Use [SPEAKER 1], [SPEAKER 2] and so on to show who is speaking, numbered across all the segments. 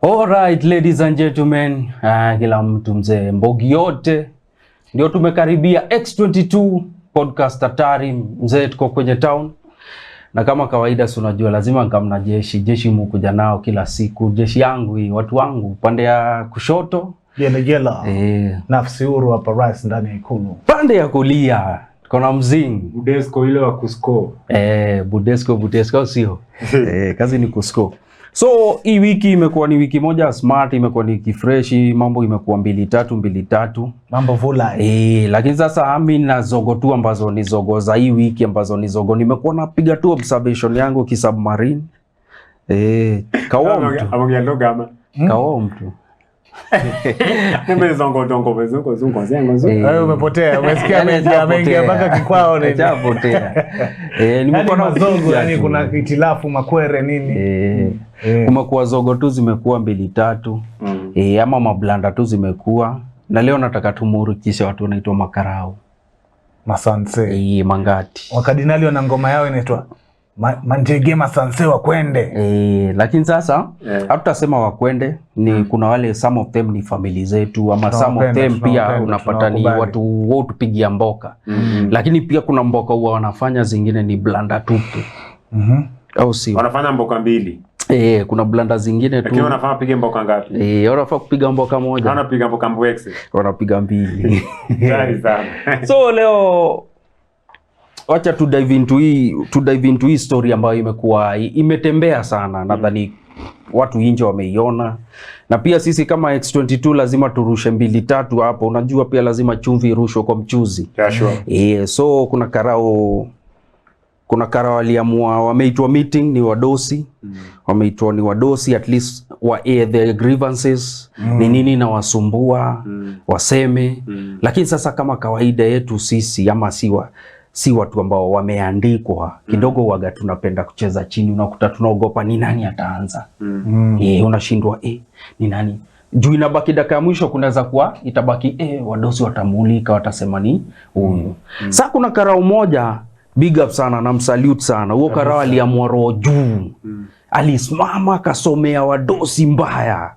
[SPEAKER 1] Alright, ladies and gentlemen, kila mtu mzee Mbogi yote ndio tumekaribia X22 podcast hatari mzee, tuko kwenye town na kama kawaida unajua lazima ngamna jeshi mkuja nao kila siku. Jeshi yangu hii, watu wangu pande ya kushoto
[SPEAKER 2] Jela nafsi huru hapa rais ndani ya Ikulu,
[SPEAKER 1] pande ya kulia kuna mzingi
[SPEAKER 3] Budesco ile wa kusko.
[SPEAKER 1] Budesco sio kazi ni kusko. So hii wiki imekuwa ni wiki moja smart, imekuwa ni wiki fresh, mambo imekuwa mbili tatu
[SPEAKER 2] mambo vula.
[SPEAKER 1] Lakini sasa mimi na zogo tu ambazo ni zogo za hii wiki, ambazo ni zogo nimekuwa napiga tu observation yangu kisubmarine. Kawa mtu kawa mtu
[SPEAKER 2] Wewe umepotea, umesikia ameingia mpaka kikwao ni
[SPEAKER 1] chapotea.
[SPEAKER 2] Nimekuwa na zogo, yani kuna itilafu makwere nini.
[SPEAKER 1] Kumekuwa zogo tu zimekuwa mbili tatu. Ama mablanda tu zimekuwa. Na leo nataka tumurikisha watu wanaitwa makarao.
[SPEAKER 2] Masanse.
[SPEAKER 1] Mangati.
[SPEAKER 2] Wakadinali wana ngoma yao inaitwa Manjege Masanse Wakwende.
[SPEAKER 1] Lakini sasa hatutasema Wakwende ni kuna wale some of them ni family zetu ama some of them pia unapata ni watu wao tupigia mboka. Lakini pia kuna mboka huwa wanafanya zingine ni blanda tupu. Au si
[SPEAKER 3] wanafanya mboka mbili.
[SPEAKER 1] Kuna blanda zingine tu.
[SPEAKER 3] Lakini wanafanya piga mboka ngapi?
[SPEAKER 1] Wanafanya kupiga mboka moja.
[SPEAKER 3] Wanapiga mboka mbwexe.
[SPEAKER 1] Wanapiga mbili.
[SPEAKER 3] Very sana.
[SPEAKER 1] So leo wacha to dive into hii story ambayo imekuwa imetembea sana. Nadhani watu nje wameiona, na pia sisi kama X22 lazima turushe mbili tatu hapo. Unajua pia lazima chumvi irushwe kwa mchuzi.
[SPEAKER 3] Yeah, sure.
[SPEAKER 1] So kuna karao waliamua, wameitwa meeting, ni wadosi. Wameitwa ni wadosi at least wa air the grievances ni nini na wasumbua waseme. Lakini sasa kama kawaida yetu sisi ama si watu ambao wameandikwa kidogo, waga tunapenda kucheza chini. Unakuta tunaogopa ni nani ataanza. Unashindwa ni nani, juu inabaki dakika ya mwisho kunaweza kuwa itabaki wadosi watamulika, watasema ni huyu. Sasa kuna karao moja big up sana na msalute sana. Huo karao aliamua roho juu. Alisimama kasomea wadosi mbaya.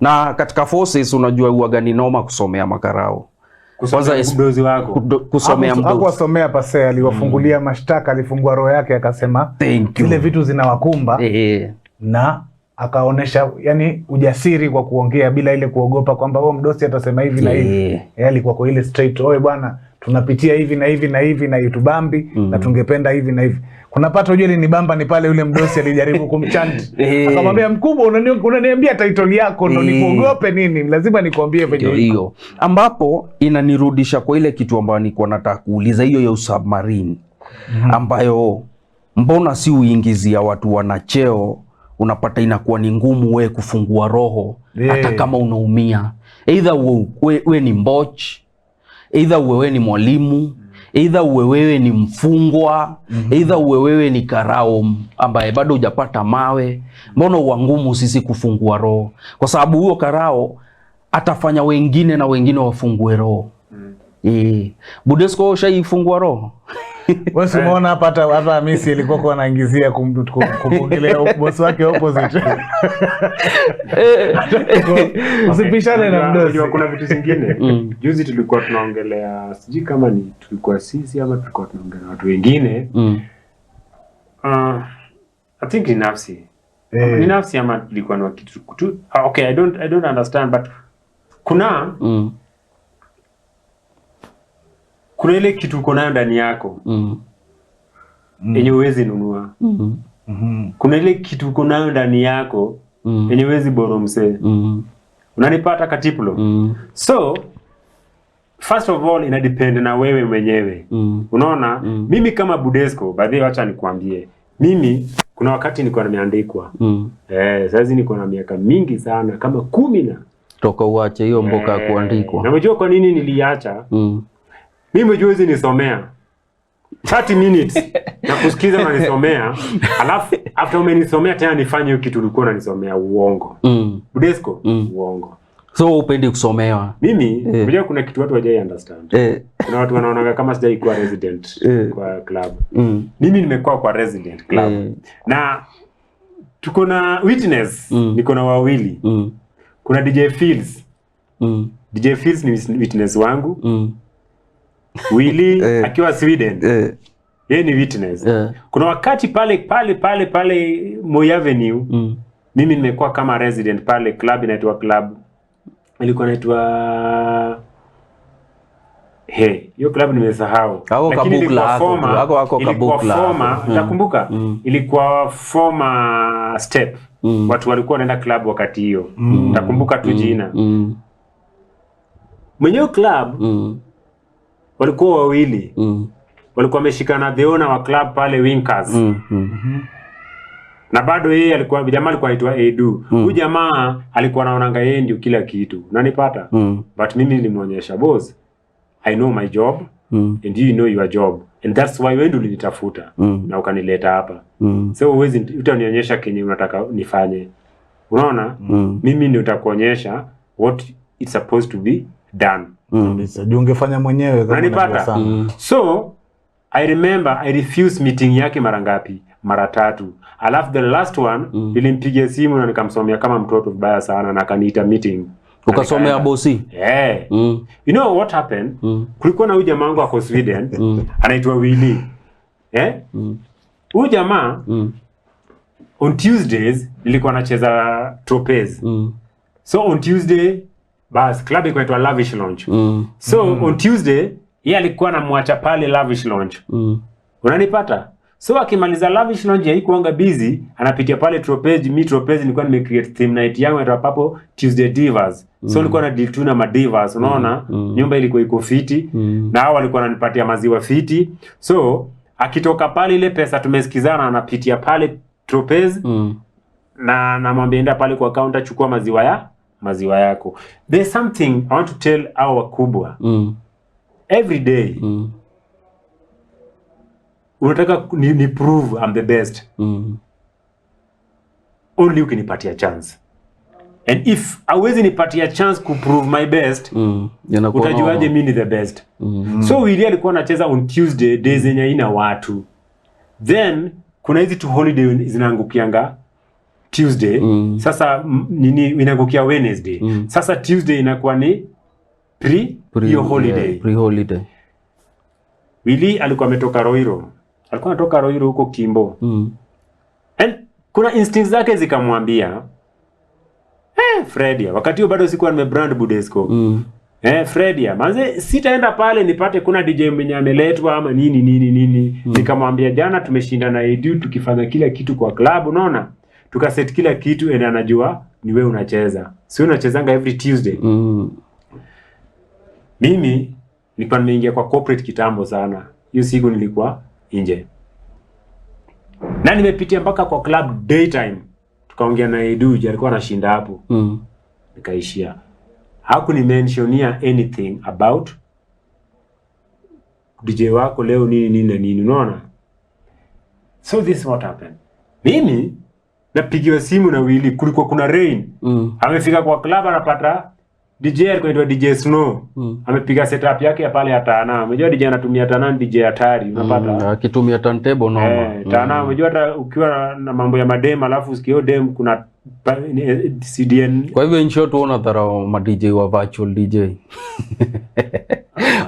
[SPEAKER 1] Na katika forces unajua huaga ni noma kusomea makarao.
[SPEAKER 3] Kwanza mdozi wako
[SPEAKER 1] kusomea mdozi.
[SPEAKER 2] Hakuwasomea pase, aliwafungulia mashtaka, alifungua roho yake akasema zile vitu zinawakumba. Na akaonesha yani ujasiri kwa kuongea bila ile kuogopa kwamba wao mdosi atasema hivi na hivi. Alikuwa kwa ile straight, oe bwana tunapitia hivi na hivi na hivi na YouTube na tungependa hivi na hivi. Kuna pato ujue ni bamba ni pale yule mdosi alijaribu kumchant. Akamwambia mkubwa unaniambia title yako ndo nikuogope nini? Lazima nikwambie venye
[SPEAKER 1] hiyo. Ambapo inanirudisha kwa ile kitu ambayo nilikuwa nataka kuuliza, hiyo ya submarine. Ambayo mbona si uingizia watu wanacheo, unapata inakuwa ni ngumu we kufungua roho hata kama unaumia. Either we ni mboch, either wewe ni mwalimu, either wewe ni mfungwa, either wewe ni karao ambaye bado hujapata mawe. Mbona uangumu sisi kufungua roho? Kwa sababu huyo karao atafanya wengine na wengine wafungue roho. Budesco ushaifungua roho?
[SPEAKER 2] Wewe umeona hapa Hamisi ilikuwa kwa anaingizia kumpongelea boss wake opposite. Usipishane na mdosi.
[SPEAKER 3] Kuna vitu zingine. Juzi tulikuwa tunaongelea, sijui kama ni tulikuwa sisi ama tulikuwa tunaongelea watu wengine. I think ni nafsi. Ni nafsi ama tulikuwa na kitu. Okay, I don't understand, but kuna ile kitu uko nayo ndani yako yenye huwezi nunua. Kuna ile kitu uko nayo ndani yako yenye huwezi boro msee. Unanipata katiplo? So first of all ina depend na wewe mwenyewe. Unaona? Mimi kama Budesco, baadhi wacha nikwambie. Mimi kuna wakati nilikuwa nimeandikwa. Sasa niko na miaka mingi sana kama 10
[SPEAKER 1] toka uache hiyo mboka kuandikwa.
[SPEAKER 3] Na unajua kwa nini niliacha? Mimi juzi nisomea 30 minutes na kusikiza na nisomea, alafu after umenisomea tena nifanye hiyo kitu ulikuwa unanisomea uongo. Budesco uongo.
[SPEAKER 1] So upendi kusomewa?
[SPEAKER 3] Mimi unajua kuna kitu watu hawajai understand. Kuna watu wanaona kama sijai kuwa resident kwa club. Mimi nimekuwa kwa resident club. Na tuko na witness, niko na wawili. Kuna DJ Fields. DJ Fields ni witness wangu. Willy akiwa Sweden. Yeye ni witness. Kuna wakati pale Moi Avenue, mimi nimekuwa kama resident pale, club inaitwa club. Ilikuwa inaitwa hiyo club nimesahau. Lakini ilikuwa former, nakumbuka ilikuwa former step. Watu walikuwa wanaenda club wakati hiyo. Nakumbuka tu jina. Mwenye club walikuwa wawili. Walikuwa wameshikana the owner wa club pale Winkers. Na bado yeye alikuwa jamaa alikuwa anaitwa Edu. Huyu jamaa alikuwa anaonanga yeye ndio kila kitu. Unanipata? But mimi nilimuonyesha boss, I know my job and you know your job. And that's why wewe ulinitafuta na ukanileta hapa. So uwezi utanionyesha kenye unataka nifanye. Unaona? Mimi ndio nitakuonyesha what it's supposed to be done.
[SPEAKER 2] Ungefanya mwenyewe kama
[SPEAKER 3] unanipata. So I remember I refused meeting yake mara ngapi? Mara 3. Alafu the last one nilimpigia simu na nikamsomea kama mtoto vibaya sana na akaniita meeting.
[SPEAKER 1] Ukasomea bosi?
[SPEAKER 3] You know what happened? Kulikuwa na huyu jamaa wangu ako Sweden, anaitwa Willy. Huyu jamaa on Tuesdays nilikuwa nacheza Tropez. So on Tuesday bas club iko inaitwa Lavish Lounge. So on Tuesday yeye alikuwa anamwacha pale Lavish Lounge. Unanipata? So akimaliza Lavish Lounge haikuanga busy, anapitia pale Tropez. Mi Tropez nilikuwa nimecreate theme night yangu inaitwa papo Tuesday Divas. So nilikuwa na deal tu na madivas, unaona? Nyumba ilikuwa iko fiti na hao walikuwa wananipatia maziwa fiti. So akitoka pale ile pesa tumesikizana, anapitia pale Tropez na namwambia enda pale kwa counter chukua maziwa yako. There's something I want to tell our wakubwa. Every day unataka ni prove I'm the best. Only ukinipatia chance. And if hawezi nipatia chance ku prove my best, utajuaje mimi ni the best? So Willy alikuwa anacheza on Tuesday, days zenye haina watu. Then kuna hizi 2 holiday zinaangukianga Tuesday. Sasa nini inaangukia Wednesday. Sasa Tuesday inakuwa ni pre-holiday. Willy alikuwa ametoka Roiro. Alikuwa anatoka Roiro huko Kimbo. And kuna instincts zake zikamwambia Fredia, wakati huo bado sikuwa nimebrand Budesco. Fredia, manze sitaenda pale nipate kuna DJ mwenye ameletwa ama nini. Nikamwambia jana tumeshinda na Edu tukifanya kila kitu kwa club, unaona? Tukaset kila kitu and anajua ni wewe unacheza. Si unachezanga every Tuesday. Mimi nilikuwa nimeingia kwa corporate kitambo sana. Hiyo siku nilikuwa nje. Na nimepitia mpaka kwa club daytime. Tukaongea na Edu, alikuwa anashinda hapo. Nikaishia. Hakunimentionia anything about DJ wako leo nini, unaona? So this is what happened. Mimi napigiwa simu na Willy, kulikuwa kuna rain. Amefika kwa club anapata DJ alikuwa anaitwa DJ Snow. Amepiga setup yake ya pale Tana. Unajua DJ anatumia Tana, DJ hatari, unapata.
[SPEAKER 1] Akitumia turntable noma.
[SPEAKER 3] Tana, unajua hata ukiwa na mambo ya madem alafu usikio dem kuna CDN.
[SPEAKER 1] Kwa hivyo in short unaona dharau ma DJ wa virtual DJ.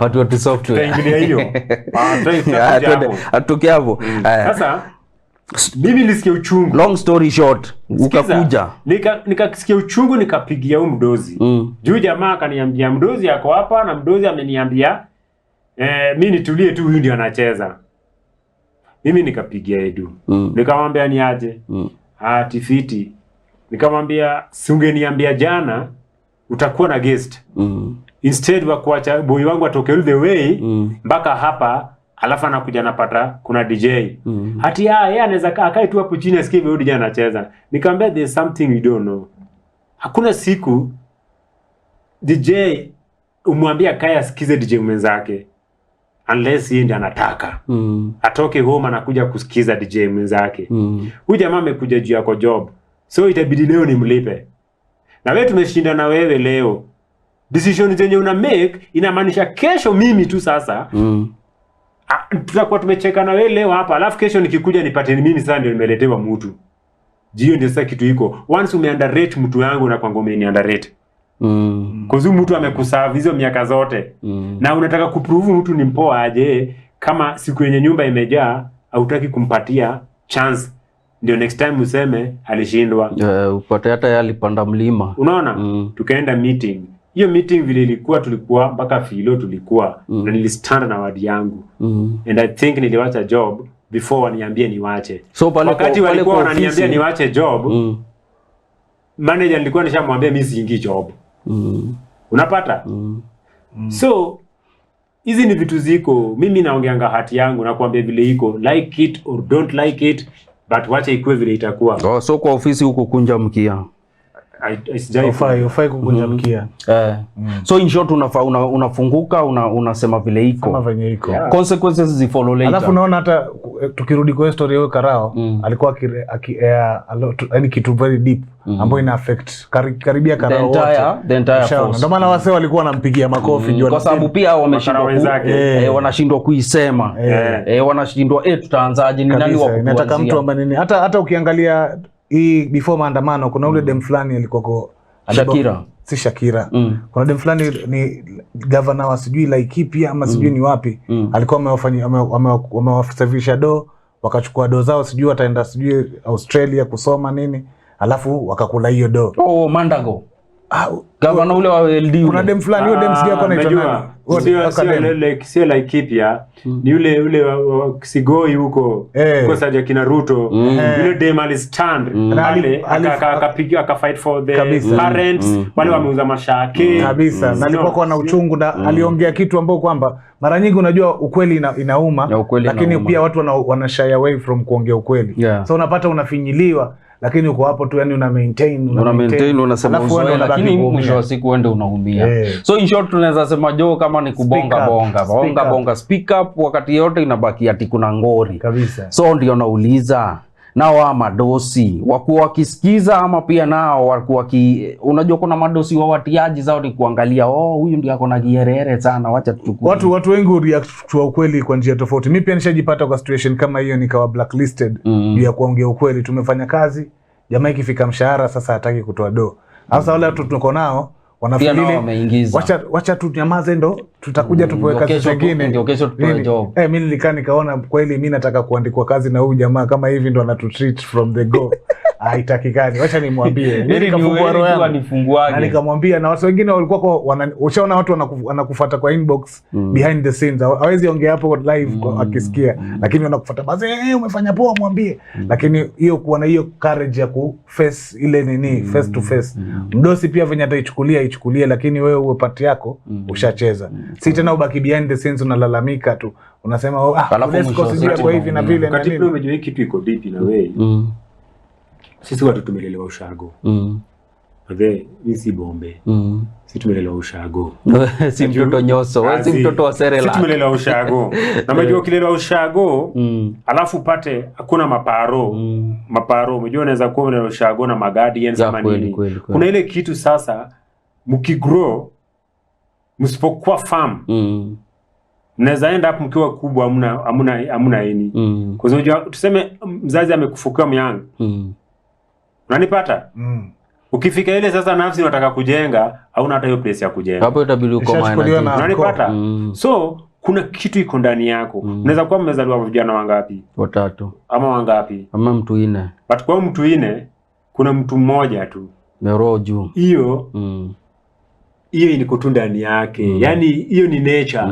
[SPEAKER 1] Watu software.
[SPEAKER 3] Taingilia hiyo.
[SPEAKER 1] Atoke hapo.
[SPEAKER 3] Sasa mimi nilisikia uchungu.
[SPEAKER 1] Long story short, ukakuja.
[SPEAKER 3] Nikasikia uchungu nikapigia huyu mdozi. Juu jamaa akaniambia mdozi yako hapa na mdozi ameniambia mimi nitulie tu, huyu ndio anacheza. Mimi nikapigia Edu. Nikamwambia ni aje? Tifiti. Nikamwambia si ungeniambia jana utakuwa na guest. Instead wa kuacha boy wangu atoke all the way mpaka hapa. Alafu anakuja napata kuna DJ. Hati yeye anaweza akae tu hapo chini asikie huyo DJ anacheza. Nikamwambia there's something you don't know. Hakuna siku DJ umwambia kaya asikize DJ mwenzake unless yeye ndiye anataka. Atoke home anakuja kusikiza DJ mwenzake. Huyu jamaa amekuja juu yako job. So itabidi leo nimlipe. Na wewe tumeshinda na wewe leo. Decision zenye una make inamaanisha kesho mimi tu sasa tutakuwa tumecheka na wewe leo hapa, alafu kesho nikikuja nipate mimi sasa ndio nimeletewa mtu. Jio ndio sasa kitu iko. Once umeunderrate mtu yangu na kwangu umeniunderrate. Kuzu mtu amekuserve hizo miaka zote. Na unataka kuprove mtu ni mpoa aje kama siku yenye nyumba imejaa hautaki kumpatia chance. Ndio next time useme alishindwa.
[SPEAKER 1] Upate hata yeye alipanda mlima.
[SPEAKER 3] Unaona? Tukaenda meeting. Hiyo meeting vile ilikuwa tulikuwa mpaka filo tulikuwa na nilistand na wadi yangu. And I think niliwacha job before waniambie niwache.
[SPEAKER 1] So pale
[SPEAKER 3] wakati walikuwa wananiambia niwache job, manager nilikuwa nishamwambia mimi siingii job. Unapata? So hizi ni vitu ziko, mimi naongeanga hati yangu na kuambia vile iko, like it or don't like it, but wacha ikuwe vile itakuwa.
[SPEAKER 1] So kwa ofisi huko kunja mkia.
[SPEAKER 2] Ufai kukunja mkia.
[SPEAKER 1] So in short unafunguka unasema vile iko.
[SPEAKER 2] Kama venye iko.
[SPEAKER 1] Yeah. Consequences zifollow later.
[SPEAKER 2] Alafu unaona hata tukirudi kwa story yao Karao alikuwa yani kitu very deep ambayo ina affect karibia Karao wote.
[SPEAKER 1] The entire force.
[SPEAKER 2] Ndio maana wase walikuwa wanampigia makofi
[SPEAKER 1] kwa sababu pia wameshindwa wanashindwa kuisema. Wanashindwa tutaanzaje, ni nani wa kuanzia.
[SPEAKER 2] Nataka mtu ambaye nini hata ukiangalia hii before maandamano kuna ule dem fulani alikuwa
[SPEAKER 1] Shakira.
[SPEAKER 2] Si Shakira. Kuna dem fulani ni governor wa sijui Laikipia ama sijui ni wapi. Alikuwa wamewasafirisha do, wakachukua do zao sijui wataenda sijui Australia kusoma nini. Alafu wakakula hiyo do.
[SPEAKER 1] Mandago. Gavana ule wa LD.
[SPEAKER 2] Kuna dem fulani huyo dem sijui anaitwa nani.
[SPEAKER 3] Sio Laikipia, ni ule Sigoi huko. Kwa sababu kina Ruto. Yule dem alistand pale akapiga akafight for the parents wale wameuza mashake.
[SPEAKER 2] Kabisa. Na alikuwa na uchungu na aliongea kitu ambao kwamba mara nyingi unajua ukweli inauma, lakini pia watu wana shy away from kuongea ukweli. So unapata unafinyiliwa. Lakini uko hapo tu yani una maintain
[SPEAKER 1] unasema uzoe, lakini mwisho wa siku uende unaumia. So in short tunaweza sema Joe kama ni kubonga bonga speak up wakati yote inabaki ati kuna ngori
[SPEAKER 2] kabisa.
[SPEAKER 1] So ndio nauliza nao wa madosi wakuwa wakisikiza ama pia nao wakuwa unajua kuna madosi wa watiaji zao ni kuangalia huyu ndiye ako na kierere sana, wacha tuchukue.
[SPEAKER 2] Watu wengi react kwa ukweli kwa njia tofauti. Mimi pia nishajipata kwa situation kama hiyo nikawa blacklisted juu ya kuongea ukweli. Tumefanya kazi, jamaa ikifika mshahara sasa hataki kutoa do. Sasa wale watu tuko nao wanafikiri wacha tu nyamaze ndo tutakuja tupoe kazi nyingine
[SPEAKER 1] ndio kesho tupoe job.
[SPEAKER 2] Mimi nilikaa nikaona kweli mimi nataka kuandikwa kazi na huyu jamaa kama hivi ndo anatutreat from the go. Haitakikani, wacha nimwambie.
[SPEAKER 1] Nikafungua roho yangu
[SPEAKER 2] na nikamwambia, na watu wengine walikuwa ushaona watu wanakufuata kwa inbox behind the scenes. Hawezi ongea hapo live akisikia, lakini wanakufuata basi umefanya poa mwambie. Lakini hiyo kuwa na hiyo courage ya ku face ile nini face to face. Mdosi pia venye ataichukulie, lakini wewe uwe pati yako ushacheza. Si tena ubaki behind the scenes unalalamika tu. Unasema kwa hivi na vile na
[SPEAKER 3] nini. Umejua kitu iko deep na wewe. Sisi watu tumelelewa ushago. Mimi si bombe. Sisi tumelelewa ushago.
[SPEAKER 1] Si mtoto nyoso, wewe si mtoto wa Serela.
[SPEAKER 3] Sisi tumelelewa ushago. Na unajua ukilelewa ushago, alafu upate hakuna maparo. Maparo, unajua unaweza kuwa umelelewa ushago na magadi sama nini. Kuna ile kitu sasa mkigrow msipokuwa farm. Mnaweza enda hapo mkiwa kubwa hamna ini. Kwa sababu tuseme mzazi amekufukia myanga. Unanipata? Ukifika ile sasa nafsi unataka kujenga au hata hiyo place ya kujenga.
[SPEAKER 1] Hapo itabidi uko maana.
[SPEAKER 3] Unanipata? So kuna kitu iko ndani yako. Unaweza kuwa mmezaliwa vijana wangapi?
[SPEAKER 1] 3.
[SPEAKER 3] Ama wangapi?
[SPEAKER 1] Ama mtu 4.
[SPEAKER 3] But kwa mtu 4 kuna mtu mmoja tu.
[SPEAKER 1] Mero juu.
[SPEAKER 3] Hiyo iko tu ndani yake. Yaani hiyo ni nature.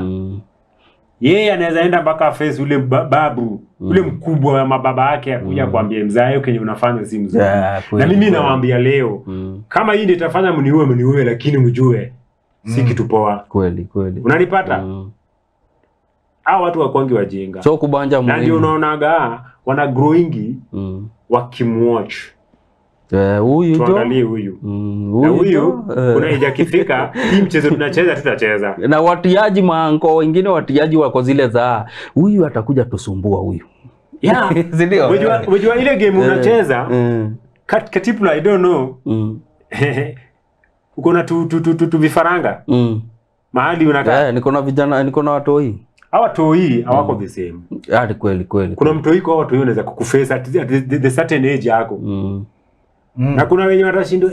[SPEAKER 3] Yeye anaweza enda mpaka face ule babu, ule mkubwa wa mababa yake akuja kuambia mzae kenye unafanya si mzuri. Na mimi nawaambia leo, kama hii ndio itafanya mniue lakini mjue si kitu poa.
[SPEAKER 1] Kweli.
[SPEAKER 3] Unanipata? Hao watu wakwangi wajinga.
[SPEAKER 1] So kubanja muhimu.
[SPEAKER 3] Na ndio unaonaga wana growing wakimwatch.
[SPEAKER 1] Huyu jo.
[SPEAKER 3] Tuangalie huyu. Na huyu kuna ijakifika hii mchezo tunacheza tutacheza.
[SPEAKER 1] Na watiaji maanko wengine watiaji wako zile za huyu atakuja tusumbua huyu.
[SPEAKER 3] Yeah.
[SPEAKER 1] Ndio.
[SPEAKER 3] Unajua ile game unacheza katipula I don't know. Uko na tu vifaranga. Mahali unakaa.
[SPEAKER 1] Niko na vijana, niko na watoi.
[SPEAKER 3] hawa toi hawako the same.
[SPEAKER 1] Hadi kweli.
[SPEAKER 3] Kuna mtoi kwa watu wanaweza kukuface at the certain age yako. Na kuna wenye watashindo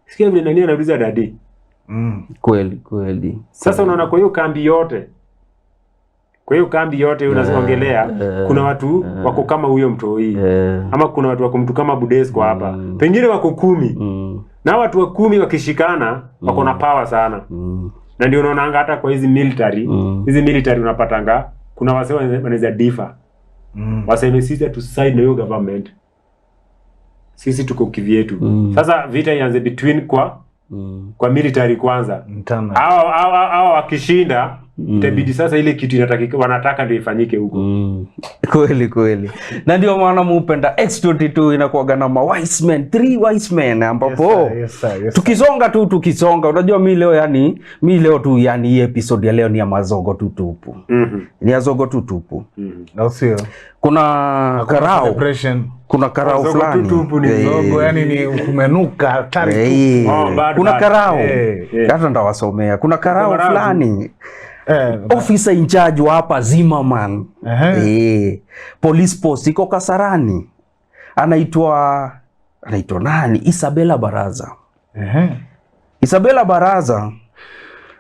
[SPEAKER 3] sikia vile nani anauliza dadi.
[SPEAKER 1] Kweli.
[SPEAKER 3] Sasa unaona kwa hiyo kambi yote unaongelea kuna watu wako kama huyo mtoi. Ama kuna watu wako mtu kama Budesko hapa. Pengine wako 10. Na watu wa 10 wakishikana wako na power sana. Na ndio unaona hata kwa hizi military unapatanga kuna wase wanaweza differ. Waseme sisi tu side na hiyo government. Sisi tuko kivyetu. Sasa vita ianze between kwa military kwanza. Hao wakishinda itabidi sasa ile kitu wanataka ndio ifanyike huko.
[SPEAKER 1] Kweli. Na ndio maana muupenda X22 inakuwa na wise men, 3 wise men ambapo tukisonga unajua mimi leo tu hii episode ya leo ni ya mazogo tu tupu. Ni ya zogo tu tupu.
[SPEAKER 2] Na sio.
[SPEAKER 1] Kuna karao fulani.
[SPEAKER 2] Tupu ni zogo, yani ni kumenuka hatari tu.
[SPEAKER 1] Kuna karao. Hata ndawasomea. Kuna karao fulani. Officer in charge wa hapa Zimmerman. Police post iko Kasarani. Anaitwa nani? Isabella Baraza. Isabella Baraza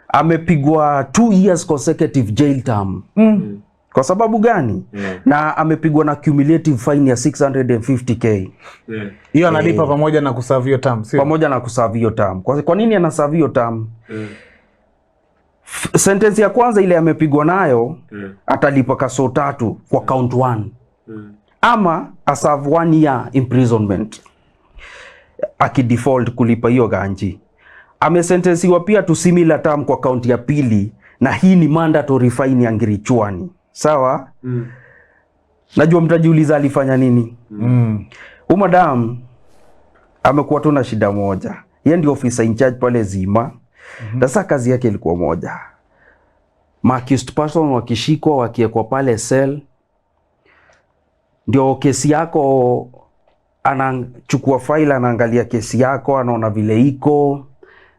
[SPEAKER 1] amepigwa 2 years consecutive jail term. Kwa sababu gani? Na amepigwa na cumulative fine ya 650k.
[SPEAKER 2] Hiyo analipa pamoja na kuserve hiyo term, sio?
[SPEAKER 1] Pamoja na kuserve hiyo term. Kwa nini anaserve hiyo term? Sentence ya kwanza ile amepigwa nayo atalipa kaso 3 kwa count 1. Ama aserve 1 year imprisonment. Akidefault kulipa hiyo ganji. Amesentensiwa pia to similar term kwa count ya pili, na hii ni mandatory fine ya ngirichwani. Sawa? Najua mtajiuliza alifanya nini? Madam amekuwa tu na shida moja. Yeye ndio officer in charge pale Zima. Sasa kazi yake ilikuwa moja. Accused person wakishikwa wakiekwa pale cell, ndio kesi yako anachukua file, anaangalia kesi yako, anaona vile iko,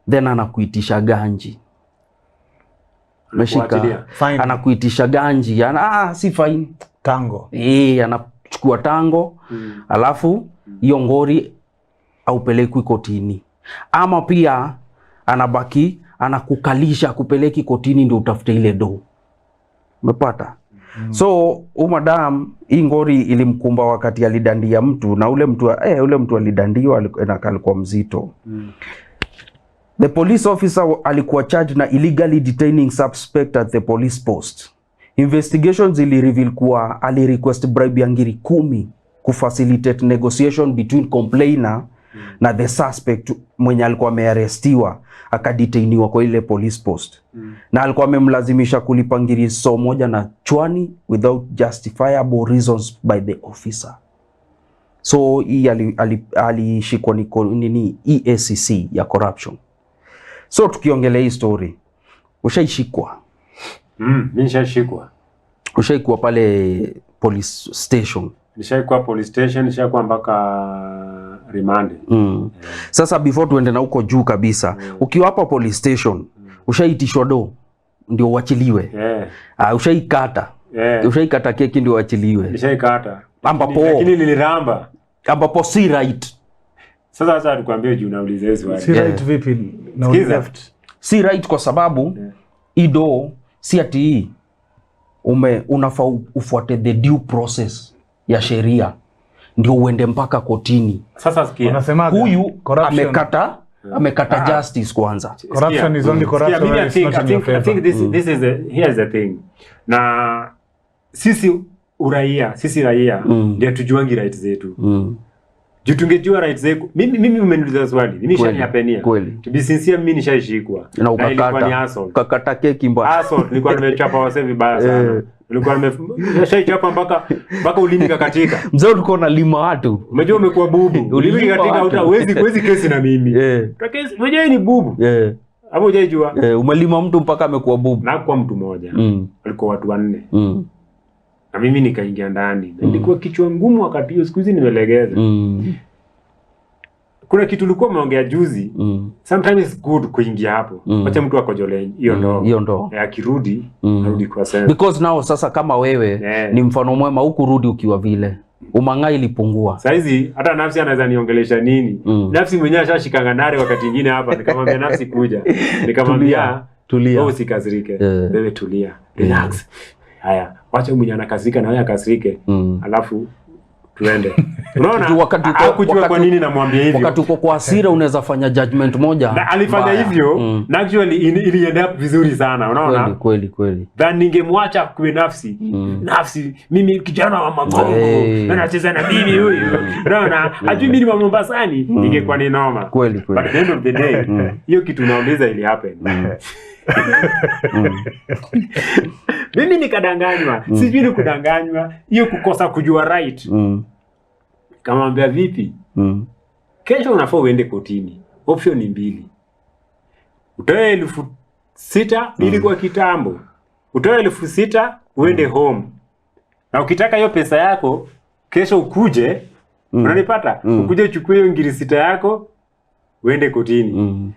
[SPEAKER 1] then anakuitisha ganji. Meshika anakuitisha ganji, si fine,
[SPEAKER 2] tango.
[SPEAKER 1] Anachukua tango, alafu hiyo ngori aupelekwi kotini. Ama pia anabaki anakukalisha kupeleki kotini ndio utafute ile do. Umepata? So madam hii ngori ilimkumba wakati alidandia mtu, na ule mtu alidandiwa alikuwa mzito. The police officer alikuwa charged na illegally detaining suspect at the police post. Investigations ili reveal kuwa ali request bribe ya ngiri 10 kufacilitate negotiation between complainer na the suspect mwenye alikuwa amearestiwa akadetainiwa kwa ile police post. Na alikuwa amemlazimisha kulipa ngiri 1 na chwani without justifiable reasons by the officer. So hii alishikwa ni EACC ya corruption. So tukiongelea hii story, ushaishikwa?
[SPEAKER 3] Mimi nishashikwa.
[SPEAKER 1] Ushaikuwa pale police station?
[SPEAKER 3] Nishaikuwa police station, nishaikuwa mpaka remand.
[SPEAKER 1] Sasa before tuende na huko juu kabisa, ukiwa hapa police station, ushaitishwa do ndio uachiliwe? Ushaikata? Ushaikata keki ndio uachiliwe?
[SPEAKER 3] Nishaikata.
[SPEAKER 1] Lakini
[SPEAKER 3] niliramba.
[SPEAKER 1] Ambapo si right.
[SPEAKER 3] Sasa nikwambie juu nauliza hizo swali.
[SPEAKER 2] Si right vipi? Na left.
[SPEAKER 1] Si right kwa sababu ido si ati unafaa ufuate the due process ya sheria ndio uende mpaka kotini.
[SPEAKER 3] Sasa sikia.
[SPEAKER 2] Unasema
[SPEAKER 1] huyu amekata justice kwanza.
[SPEAKER 2] Corruption is only corruption.
[SPEAKER 3] I think this is here's the thing. Na sisi raia ndio tujuangi rights zetu. Juu tungejua rights zetu. Mimi umeniuliza swali. Mimi nishaniapenia. To be sincere, mimi nishaishikwa.
[SPEAKER 1] Na ukakata keki mbaya.
[SPEAKER 3] Assault nilikuwa nimechapa wase vibaya sana. Nilikuwa nimeshaichapa mpaka ulimi katika.
[SPEAKER 1] Mzee ulikuwa unalima watu.
[SPEAKER 3] Umejua umekuwa bubu. Ulimi katika huwezi kesi na mimi. Kesi unajua ni bubu. Hapo hujajua.
[SPEAKER 1] Umelima mtu mpaka amekuwa bubu.
[SPEAKER 3] Na kwa mtu mmoja. Walikuwa watu 4. Na mimi nikaingia ndani. Nilikuwa kichwa ngumu wakati hiyo, siku hizi nimelegeza. kuna kitu ulikuwa umeongea juzi. Sometimes it's good kuingia hapo. Acha mtu akojole hiyo ndoo.
[SPEAKER 1] Hiyo ndoo.
[SPEAKER 3] Akirudi, arudi kwa sense.
[SPEAKER 1] Because now sasa kama wewe ni mfano mwema huku rudi ukiwa vile. Umang'aa ilipungua.
[SPEAKER 3] Saizi hata nafsi anaweza niongelesha nini? Nafsi mwenyewe ashashikanga nare wakati mwingine hapa nikamwambia nafsi kuja. Nikamwambia tulia. Wewe usikasirike. Wewe tulia. Relax. Haya, wacha mwenye anakasirika na wewe akasirike. Alafu tuende. Unaona? Wakati kwa nini namwambia hivyo?
[SPEAKER 1] Wakati uko kwa hasira unaweza fanya judgment moja. Na
[SPEAKER 3] alifanya hivyo, na actually ilienda vizuri sana, unaona?
[SPEAKER 1] Kweli.
[SPEAKER 3] Then ningemwacha kwa nafsi. Nafsi, mimi kijana wa Magongo, na nacheza na bibi huyu. Unaona? Hajui mimi ni wa Mombasani, ingekuwa ni noma.
[SPEAKER 1] Kweli.
[SPEAKER 3] But at the end of the day, hiyo kitu nauliza ili happen. Mimi nikadanganywa, sijui ni kudanganywa, hiyo kukosa kujua right. Kamwambia vipi? Kesho unafaa uende kotini. Option ni 2. Utoe 6,000 ili kwa kitambo. Utoe 6,000 uende home. Na ukitaka hiyo pesa yako, kesho ukuje, unanipata? Ukuje uchukue hiyo ngiri 6 yako, uende kotini.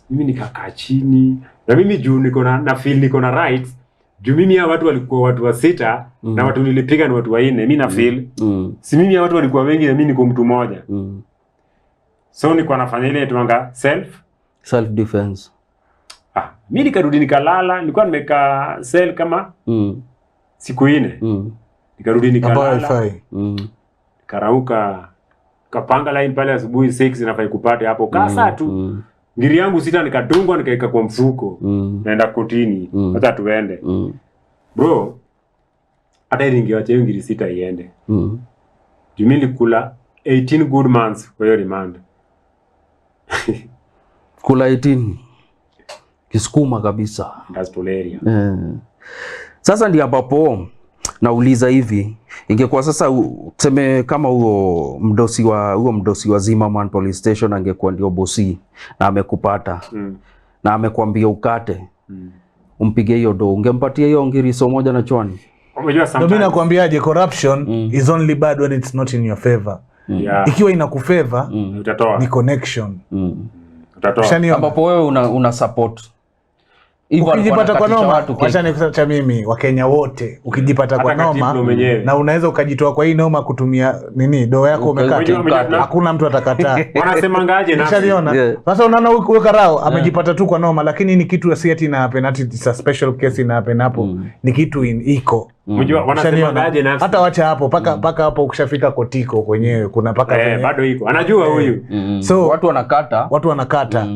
[SPEAKER 3] Mimi nikakaa chini. Na mimi juu niko na feel niko na rights. Juu mimi ya watu walikuwa watu wa 6 na watu nilipiga ni watu wa 4. Mimi na feel. Si mimi ya watu walikuwa wengi na mimi niko mtu mmoja. So nilikuwa nafanya ile tuanga self
[SPEAKER 1] defense.
[SPEAKER 3] Mimi nikarudi nikalala, nilikuwa nimekaa cell kama siku 4. Nikarudi nikalala. Karauka kapanga line pale asubuhi 6 inafai kupate hapo kasa tu. Ngiri yangu 6 nikadungwa nikaeka kwa mfuko. Naenda kotini. Hata tuende. Bro, hata ili ningewacha hiyo ngiri 6 iende. Mimi nilikula 18 good months kwa hiyo remand.
[SPEAKER 1] Kula 18. Kisukuma kabisa.
[SPEAKER 3] Gastoleria.
[SPEAKER 1] Sasa ndio ambapo nauliza hivi, ingekuwa sasa tuseme kama huo mdosi wa Zimmerman Police Station angekuwa ndio bosi na amekupata na amekwambia ukate umpige hiyo do, ungempatia hiyo ngiri so moja na chwani?
[SPEAKER 2] Ndio mimi nakwambiaje, corruption is only bad when it's not in your favor. Ikiwa inakufavor ni connection.
[SPEAKER 3] Utatoa.
[SPEAKER 1] Ambapo wewe una support.
[SPEAKER 2] Ukijipata kwa noma, wacha nikuacha mimi Wakenya wote, ukijipata kwa noma na unaweza ukajitoa kwa hii noma kutumia nini do yako umekata, hakuna mtu atakataa.
[SPEAKER 3] Wanasemangaje na
[SPEAKER 2] sasa unaona huyo karao amejipata tu kwa noma, lakini ni kitu asiati na penalty, it's a special case ina happen hapo, ni kitu iko.
[SPEAKER 3] Unajua wanasemangaje na
[SPEAKER 2] hata wacha hapo paka hapo ukishafika kotiko kwenyewe kuna paka
[SPEAKER 3] bado iko. Anajua huyu.
[SPEAKER 2] So
[SPEAKER 1] watu wanakata.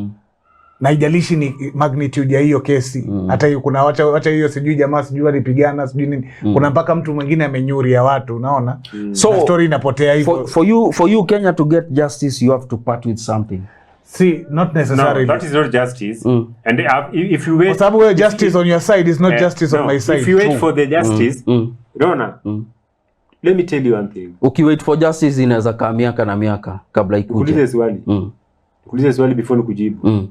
[SPEAKER 2] Na haijalishi ni magnitude ya hiyo kesi. Hata hiyo kuna wacha hiyo sijui jamaa sijui walipigana sijui nini. Kuna mpaka mtu mwingine amenyuri ya watu, unaona? So story inapotea hivyo.
[SPEAKER 1] For you Kenya to get justice you have to part with something.
[SPEAKER 2] See, not necessarily.
[SPEAKER 3] No, that is not justice. And if you wait,
[SPEAKER 2] kwa sababu justice on your side is not justice on my side.
[SPEAKER 3] If you wait for the justice, unaona? Let me tell you one thing.
[SPEAKER 1] Ukiwait for justice inaweza kaa miaka na miaka kabla ikuje.
[SPEAKER 3] Kuulize swali before nikujibu.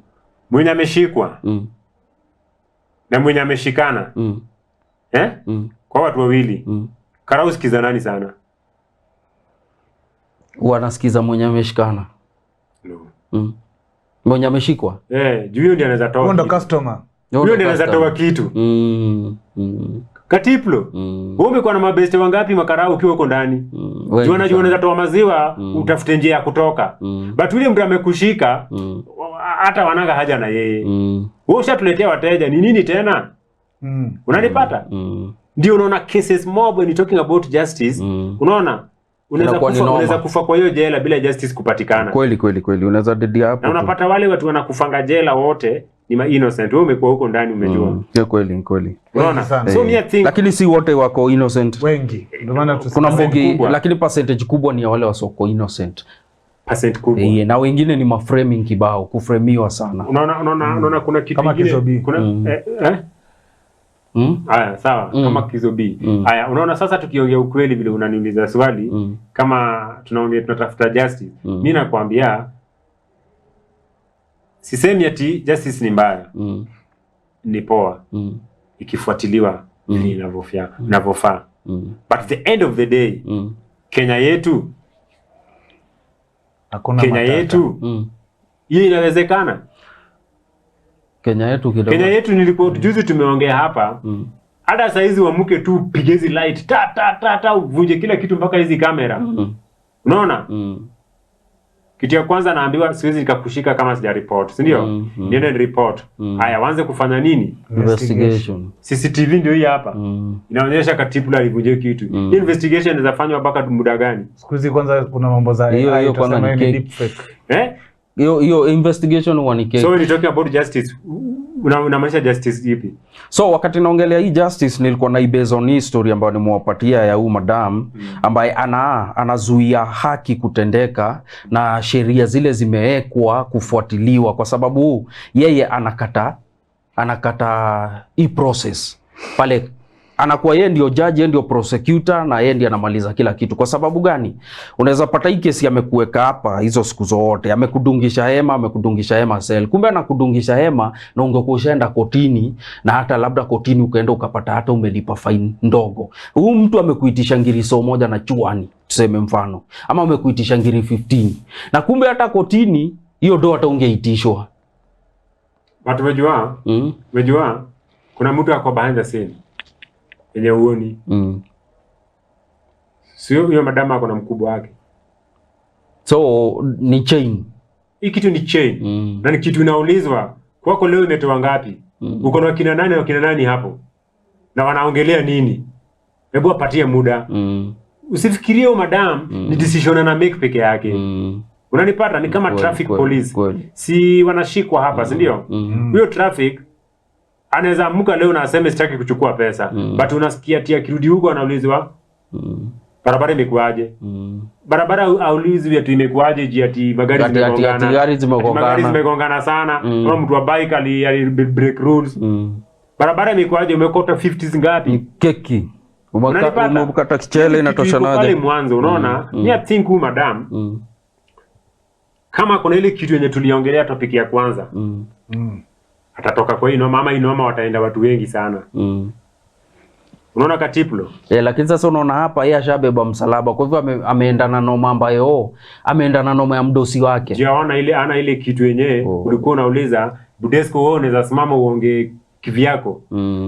[SPEAKER 3] Mwenye ameshikwa na mwenye ameshikana kwa watu wawili karau sikiza nani sana?
[SPEAKER 1] Wanasikiza mwenye ameshikana. Mwenye ameshikwa
[SPEAKER 3] juu hiyo ndiye anaweza toa,
[SPEAKER 2] ndo customer
[SPEAKER 3] huyo ndiye anaweza toa kitu. Katiplo wewe umekuwa na mabeste wangapi makarau ukiwa uko ndani? Juu unaweza toa maziwa utafute njia ya kutoka, but yule mtu amekushika hata wananga haja na yeye. Wewe ushatuletea wateja ni nini tena? Unanipata? Ndio unaona cases mob when you talking about justice. Unaona unaweza kufa kwa hiyo jela bila justice kupatikana.
[SPEAKER 1] Kweli unaweza dedi hapo.
[SPEAKER 3] Na unapata wale watu wanakufanga jela wote ni ma innocent. Wewe umekuwa huko ndani umejua.
[SPEAKER 1] Kweli.
[SPEAKER 3] Unaona? So me I think
[SPEAKER 1] lakini si wote wako innocent.
[SPEAKER 2] Wengi. Ndio maana
[SPEAKER 1] kuna mbogi lakini percentage kubwa ni ya wale wasoko innocent.
[SPEAKER 3] Percent kubwa.
[SPEAKER 1] Na wengine ni maframing kibao, kufremiwa sana.
[SPEAKER 3] Unaona kuna kitu kingine. Kuna Haya sawa, kama Kizobi. Haya unaona sasa tukiongea ukweli vile unaniuliza swali kama tunaongea tunatafuta justice. Mimi nakwambia sisemi ati justice ni mbaya. Ni poa. Ikifuatiliwa ni inavyofaa. But at the end of the day Kenya yetu
[SPEAKER 2] Hakuna
[SPEAKER 3] Kenya yetu. Hii inawezekana.
[SPEAKER 1] Kenya yetu kidogo.
[SPEAKER 3] Kenya yetu nilikuwa juzi tumeongea hapa. Hata saa hizi wamuke tu pigezi light ta uvunje kila kitu mpaka hizi kamera. Unaona? Kitu ya kwanza naambiwa siwezi nikakushika kama sija report, si ndio? Niende report. Haya, waanze kufanya nini?
[SPEAKER 1] Investigation.
[SPEAKER 3] CCTV ndio hii hapa. Inaonyesha Katipula alivunje kitu. Hii investigation inaweza fanywa mpaka muda gani?
[SPEAKER 2] Siku hizi kwanza kuna mambo za
[SPEAKER 1] hiyo kwanza ni
[SPEAKER 2] deep fake.
[SPEAKER 1] Hiyo investigation wanike.
[SPEAKER 3] So when you talking about justice, unamaanisha justice ipi?
[SPEAKER 1] So wakati naongelea hii justice nilikuwa na based on hii story ambayo nimewapatia ya huyu madam ambaye anazuia haki kutendeka na sheria zile zimewekwa kufuatiliwa, kwa sababu yeye anakata hii process pale. Anakuwa yeye ndio judge, yeye ndio prosecutor na yeye ndiye anamaliza kila kitu. Kwa sababu gani? Unaweza pata hii kesi amekuweka hapa hizo siku zote, amekudungisha hema cell. Kumbe anakudungisha hema na ungekuwa ushaenda kotini, na hata labda kotini ukaenda ukapata hata umelipa fine ndogo. Huyu mtu amekuitisha ngiri 100 na chuani, tuseme mfano, ama amekuitisha ngiri 15. Na kumbe hata kotini hiyo ndo hata ungeitishwa.
[SPEAKER 3] Watu wajua, kuna mtu ako behind the scene. Yenye uoni. Sio hiyo madama ako na mkubwa wake.
[SPEAKER 1] So ni chain.
[SPEAKER 3] Hii kitu ni chain. Na ni kitu inaulizwa. Kwako leo imetoa ngapi? Uko na kina nani hapo? Na wanaongelea nini? Hebu apatie muda. Usifikirie huyo madam ni decision ana make peke yake. Unanipata? Ni kama traffic police. Si wanashikwa hapa, si ndio? Huyo traffic anaweza amuka leo na aseme sitaki kuchukua pesa. But unasikia tia kirudi huko anaulizwa barabara imekuaje? Barabara aulizwi ati imekuaje, je ati magari zimegongana sana, kama mtu wa bike ali break rules. Barabara imekuaje, umekota 50 ngapi?
[SPEAKER 1] Keki. Umekata kichele inatosha naje?
[SPEAKER 3] Pale mwanzo unaona, I think huyu madam kama kuna ile kitu yenye tuliongelea topic ya kwanza. Atatoka kwa inoma wataenda watu wengi sana. Unaona Katiplo?
[SPEAKER 1] Lakini sasa unaona hapa yeye ashabeba msalaba. Kwa hivyo ameendana na noma ambayo ameendana na noma ya mdosi wake.
[SPEAKER 3] Je, ana ile kitu yenyewe ulikuwa unauliza Budesco wewe unaweza simama uongee kivyako.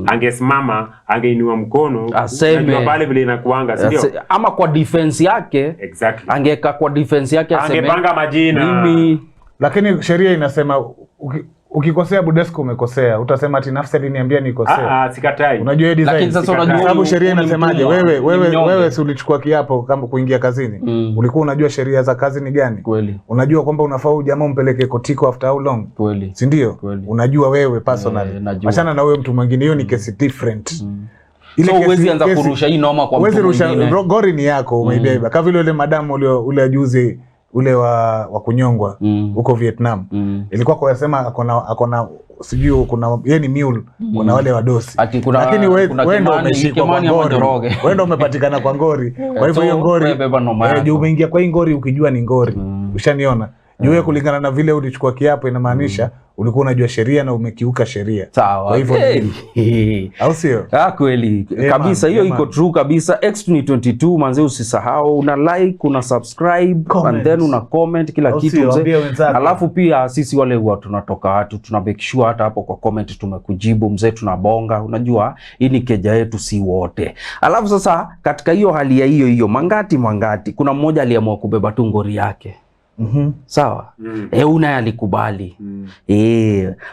[SPEAKER 3] Angesimama, angeinua mkono,
[SPEAKER 1] aseme
[SPEAKER 3] pale vile inakuanga, si ndio?
[SPEAKER 1] Ama kwa defense yake.
[SPEAKER 3] Exactly.
[SPEAKER 1] Angeka kwa defense yake aseme.
[SPEAKER 3] Angepanga majina.
[SPEAKER 2] Lakini sheria inasema ukikosea Budesco umekosea, utasema ati nafsi aliniambia nikosea.
[SPEAKER 3] Sikatai.
[SPEAKER 2] Unajua hiyo design.
[SPEAKER 1] Lakini sasa unajua
[SPEAKER 2] sababu sheria inasemaje? Wewe si ulichukua kiapo kama kuingia kazini. Ulikuwa unajua sheria za kazi ni gani?
[SPEAKER 1] Kweli.
[SPEAKER 2] Unajua kwamba unafaa jamaa umpeleke kotiko after how long?
[SPEAKER 1] Kweli.
[SPEAKER 2] Si ndio? Unajua wewe personally. Achana na wewe mtu mwingine, hiyo ni case different.
[SPEAKER 1] Ile huwezi anza kurusha hii noma kwa mtu mwingine.
[SPEAKER 2] Huwezi gori ni yako umeibeba. Kama vile yule madamu ule juzi ule wa kunyongwa huko Vietnam. Ilikuwa kwa yasema akona sijui kuna yeye ni mule, kuna wale wadosi. Lakini wewe ndio umeshikwa kwa ngori. Wewe ndio umepatikana kwa ngori. Kwa hivyo hiyo ngori juu umeingia kwa hii ngori ukijua ni ngori. Ushaniona? Juu kulingana na vile ulichukua kiapo inamaanisha ulikuwa unajua sheria na umekiuka sheria.
[SPEAKER 1] Sawa.
[SPEAKER 2] Kwa hivyo au sio?
[SPEAKER 1] Kweli. Kabisa hiyo iko true kabisa. X2022 manze, usisahau una like, una subscribe, and then una comment kila kitu mzee. Alafu pia sisi wale huwa tunatoka watu tuna make sure hata hapo kwa comment tumekujibu mzee, tunabonga. Unajua hii ni keja yetu si wote. Alafu sasa katika hiyo hali ya hiyo mangati kuna mmoja aliamua kubeba tu ngori yake. Sawa. Una alikubali.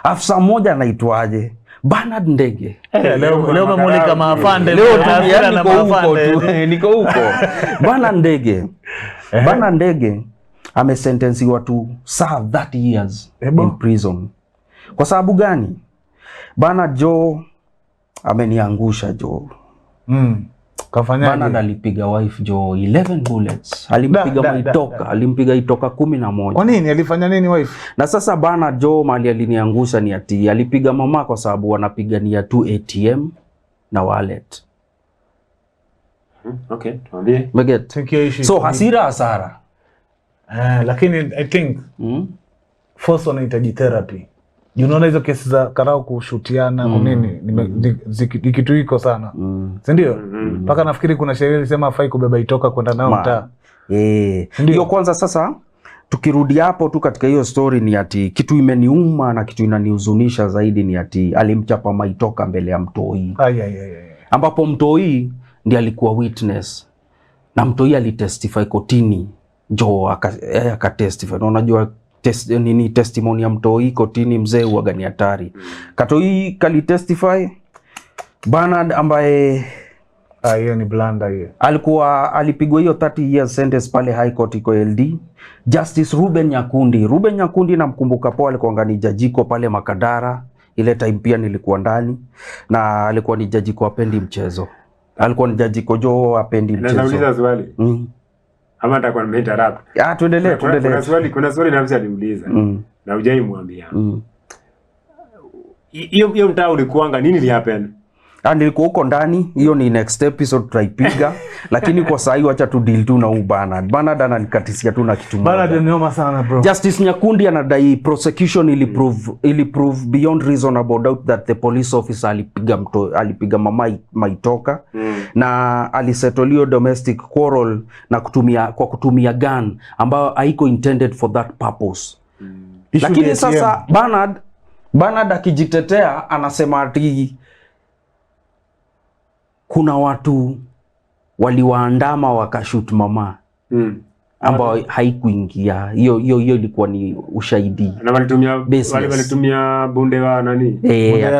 [SPEAKER 1] Afisa mmoja anaitwaje? Bernard Ndege.
[SPEAKER 2] Leo umemulika maafande.
[SPEAKER 1] Leo niko huko. Bernard Ndege. Bernard Ndege amesentensiwa to serve 30 years in prison. Kwa sababu gani? Bernard Joe ameniangusha Joe.
[SPEAKER 2] Kafanyaje?
[SPEAKER 1] Bernard alipiga wife Joe 11 bullets. Alimpiga itoka 11.
[SPEAKER 2] Kwa nini? Alifanya nini wife?
[SPEAKER 1] Na sasa Bernard Joe mali aliniangusha ni ati alipiga mama kwa sababu wanapigania tu ATM na wallet.
[SPEAKER 3] Okay, tuambie.
[SPEAKER 1] So hasara.
[SPEAKER 2] Lakini I think force wanahitaji therapy. Unaona hizo kesi za karao kushutiana nini ni kitu iko sana. Si ndio? Mpaka nafikiri kuna sheria ilisema hafai kubeba itoka kwenda nao mtaa.
[SPEAKER 1] Hiyo kwanza sasa tukirudi hapo tu katika hiyo story ni ati kitu imeniuma na kitu inanihuzunisha zaidi ni ati alimchapa Maitoka mbele ya Mtoi. Ambapo Mtoi ndiye alikuwa witness na Mtoi alitestify kotini. Jo akatestify. Na unajua testimony ya Mtoi kotini mzee huaga ni hatari. Katoi kalitestify Bernard ambaye
[SPEAKER 2] hiyo ni blanda hiyo.
[SPEAKER 1] Alipigwa hiyo 30 years sentence pale High Court iko LD. Justice Ruben Nyakundi namkumbuka poa, alikuwa ni jajiko pale Makadara. Ile time pia nilikuwa ndani na alikuwa ni jajiko apendi mchezo. Alikuwa ni jajiko jo apendi mchezo.
[SPEAKER 3] Nauliza swali. Ama atakuwa nimeinterrupt.
[SPEAKER 1] Tuendelee.
[SPEAKER 3] Kuna swali nafsi aliuliza. Na hujai mwambia. Hiyo mtaa ulikuanga nini li happen?
[SPEAKER 1] Nilikuwa huko ndani, hiyo ni next episode tutaipiga. Lakini kwa sasa hiyo acha tu deal tu na Bernard. Bernard ananikatisia tu na kitu moja.
[SPEAKER 2] Bernard ni noma sana bro.
[SPEAKER 1] Justice Nyakundi anadai prosecution iliprove beyond reasonable doubt that the police officer alipiga mama Maitoka na alisetolio domestic quarrel na kutumia gun ambayo haiko intended for that purpose. Lakini sasa Bernard akijitetea anasema ati kuna watu waliwaandama wakashoot mama ambao haikuingia. Hiyo ilikuwa ni ushahidi.
[SPEAKER 3] Na walitumia bunde wa nani?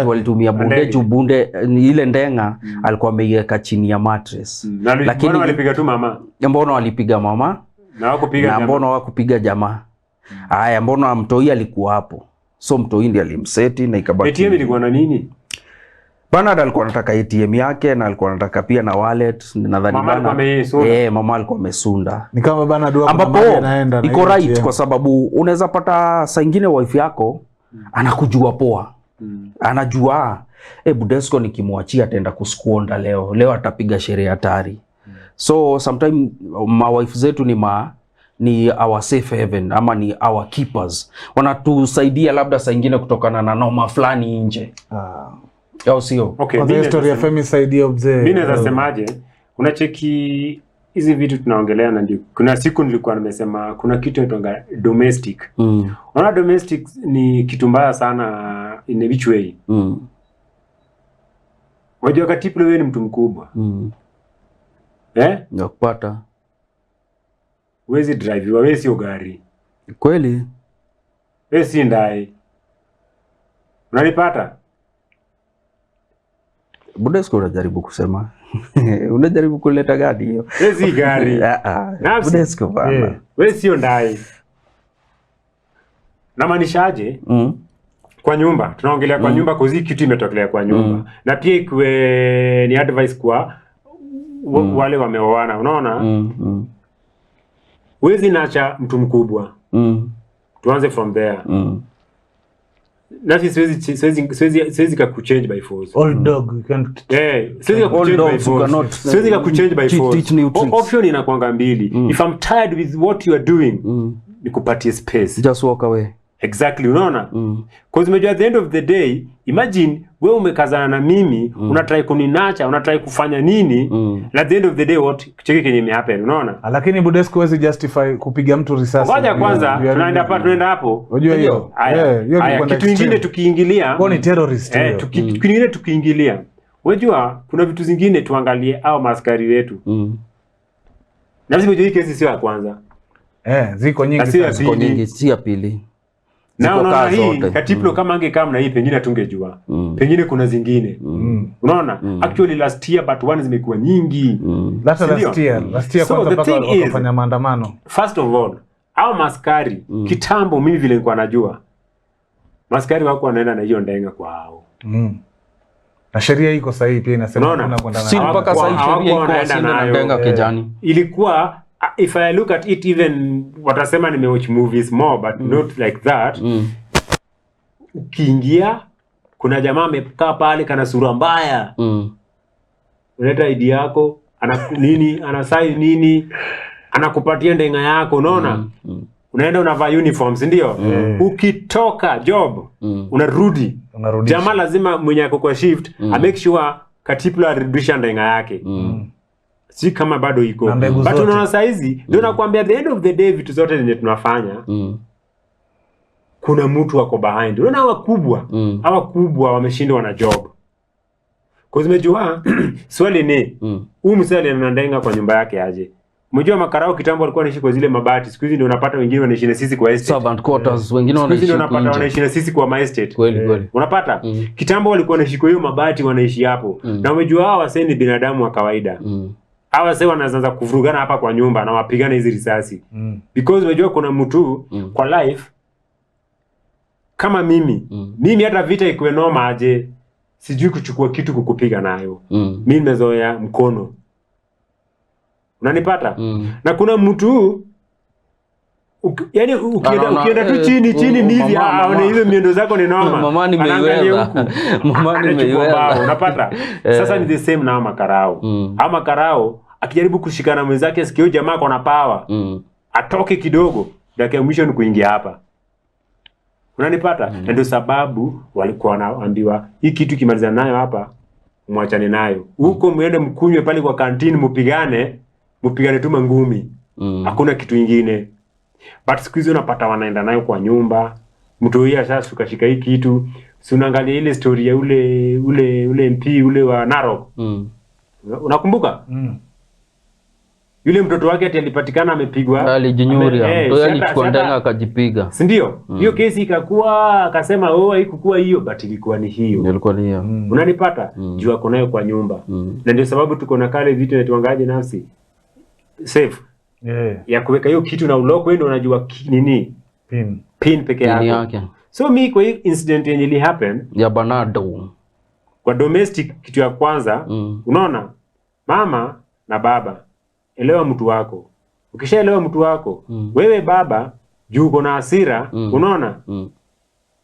[SPEAKER 1] Walitumia bunde juu bunde ile ndenga alikuwa ameiweka chini ya mattress.
[SPEAKER 3] Lakini walipiga tu mama.
[SPEAKER 1] Mbona walipiga mama? Na mbona hawakupiga jamaa? Haya, mbona Mtoi alikuwa hapo? So Mtoi ndiye alimseti na ikabaki.
[SPEAKER 3] ATM ilikuwa na nini?
[SPEAKER 1] Bernard alikuwa anataka ATM yake na alikuwa anataka pia na wallet. Nadhani mama alikuwa amesunda.
[SPEAKER 2] Ni kama Bernard wako
[SPEAKER 1] ambapo iko right ATM. Kwa sababu unaweza pata saa nyingine wife yako anakujua poa. Anajua Budesco nikimwachia ataenda kuskuonda leo atapiga sherehe hatari. So sometimes ma wife zetu ni our safe haven ama ni our keepers. Wanatusaidia labda saa nyingine kutokana na noma fulani nje. Yao sio.
[SPEAKER 2] Okay, kwa historia femicide hiyo mzee.
[SPEAKER 3] Mimi naweza semaje? Unacheki hizi vitu tunaongelea na ndio. Kuna siku nilikuwa nimesema kuna kitu inaitwa domestic. Unaona domestic ni kitu mbaya sana in a which way. Wajua Katiple wewe ni mtu mkubwa.
[SPEAKER 1] Ndio kupata.
[SPEAKER 3] Wezi drive, wewe sio gari.
[SPEAKER 1] Kweli?
[SPEAKER 3] Wewe si ndai. Unanipata?
[SPEAKER 1] Budesco unajaribu kusema. Unajaribu kuleta gari hiyo.
[SPEAKER 3] Wewe si gari.
[SPEAKER 1] Budesco bana.
[SPEAKER 3] Wewe sio ndai. Na maanishaje? Kwa nyumba. Tunaongelea kwa nyumba kuzi kitu imetokelea kwa nyumba. Na pia ikwe ni advice kwa wale wameoana, unaona? Wezi naacha mtu mkubwa. Tuanze from there. Nafi siwezi kuchange by force.
[SPEAKER 2] Old dog you can't.
[SPEAKER 3] Siwezi kuchange by force. Option inakuanga mbili. If I'm tired with what you are doing, nikupatie space.
[SPEAKER 1] Just walk away.
[SPEAKER 3] Exactly, unaona? Because at the end of the day, imagine wewe umekazana na mimi, unatry kuninacha, unatry kufanya nini? Na at the end of the day what cheki kenye imehappen, unaona?
[SPEAKER 2] Lakini Budesco hawezi justify kupiga mtu risasi.
[SPEAKER 3] Ngoja kwanza, tunaenda hapo.
[SPEAKER 2] Unajua hiyo.
[SPEAKER 3] Hiyo kitu kingine tukiingilia.
[SPEAKER 2] Kwa ni terrorist hiyo.
[SPEAKER 3] Kitu kingine tukiingilia. Unajua kuna vitu zingine tuangalie au maskari wetu. Na lazima hii kesi sio ya kwanza.
[SPEAKER 2] Ziko nyingi,
[SPEAKER 1] si ya pili.
[SPEAKER 3] Na hii Katiplo kama angekam na hii pengine atungejua. Pengine kuna zingine. Unaona? Actually last year but one zimekuwa nyingi.
[SPEAKER 2] Last year kwanza mpaka wakafanya maandamano.
[SPEAKER 3] First of all, au maskari kitambo mimi vile nilikuwa najua. Maskari wako wanaenda na hiyo ndenga kwa hao.
[SPEAKER 2] Na sheria iko sahihi pia inasema kuna kwenda
[SPEAKER 1] na. Si mpaka sasa sheria iko na ndenga kijani.
[SPEAKER 3] Ilikuwa if I look at it, even watasema nimewatch movies more but not like that. Ukiingia kuna jamaa amekaa pale kana sura mbaya. Unaleta ID yako, anasai nini, anakupatia ndenga yako, unaona? Unaenda unavaa uniforms ndio? Ukitoka job, unarudi. Jamaa lazima mwenye ako kwa shift, make sure Katiplo arudisha ndenga yake. si kama bado iko. But unaona saa hizi ndio nakwambia, at the end of the day vitu zote zenye tunafanya kuna mtu wako behind. Unaona hawa kubwa wameshindwa na job. Kwa sababu umejua swali ni huyu msali anandenga kwa nyumba yake aje. Umejua makarao kitambo alikuwa anaishi kwa zile mabati. Siku hizi ndio unapata wengine wanaishi na sisi kwa estate.
[SPEAKER 1] Servant quarters, wengine wanaishi
[SPEAKER 3] ndio unapata wanaishi na sisi kwa my estate.
[SPEAKER 1] Kweli.
[SPEAKER 3] Unapata? Kitambo walikuwa wanaishi kwa hiyo mabati wanaishi hapo. Na umejua hawa wasee ni binadamu wa kawaida. Hawa wasee wanaanza kuvurugana hapa kwa nyumba na wapigana hizi risasi. Because umejua kuna mtu kwa life kama mimi hata vita ikuwe noma aje, sijui kuchukua kitu kukupiga nayo. Mimi nimezoea mkono. Unanipata? Na kuna mtu yani ukienda tu chini hivi aone hizo miendo zako ni noma.
[SPEAKER 1] Mama nimeiweza.
[SPEAKER 3] Unapata? Sasa ni the same na makarao. Ama karao akijaribu kushikana mwenzake sikio jamaa kwa na power. Atoke kidogo, dakika ya mwisho ni kuingia hapa. Unanipata? Ndio sababu walikuwa wanaambiwa hii kitu kimaliza nayo hapa muachane nayo. Huko muende mkunywe pale kwa canteen mupigane tu mangumi. Hakuna kitu kingine. But siku hizo unapata wanaenda nayo kwa nyumba. Mtu huyu sasa ukashika hii kitu. Si unaangalia ile story ya ule MP ule wa Narok. Unakumbuka? Yule mtoto wake ati alipatikana amepigwa.
[SPEAKER 1] Alijinyuria. Mtoto alichukua ndenga akajipiga.
[SPEAKER 3] Si ndio? Hiyo kesi ikakuwa akasema haikukuwa hiyo but ilikuwa ni hiyo.
[SPEAKER 1] Ilikuwa ni hiyo.
[SPEAKER 3] Unanipata? Jua ako nayo kwa nyumba. Na ndio sababu tuko na kale vitu na tuangaje nafsi. Safe. Ya kuweka hiyo kitu na ulock wewe ndio unajua nini? Pin peke yake. So mi kwa hii incident yenye ili happen
[SPEAKER 1] ya Bernardo
[SPEAKER 3] kwa domestic, kitu ya kwanza unaona mama na baba, elewa mtu wako. Ukishaelewa mtu wako wewe baba juu uko na hasira unaona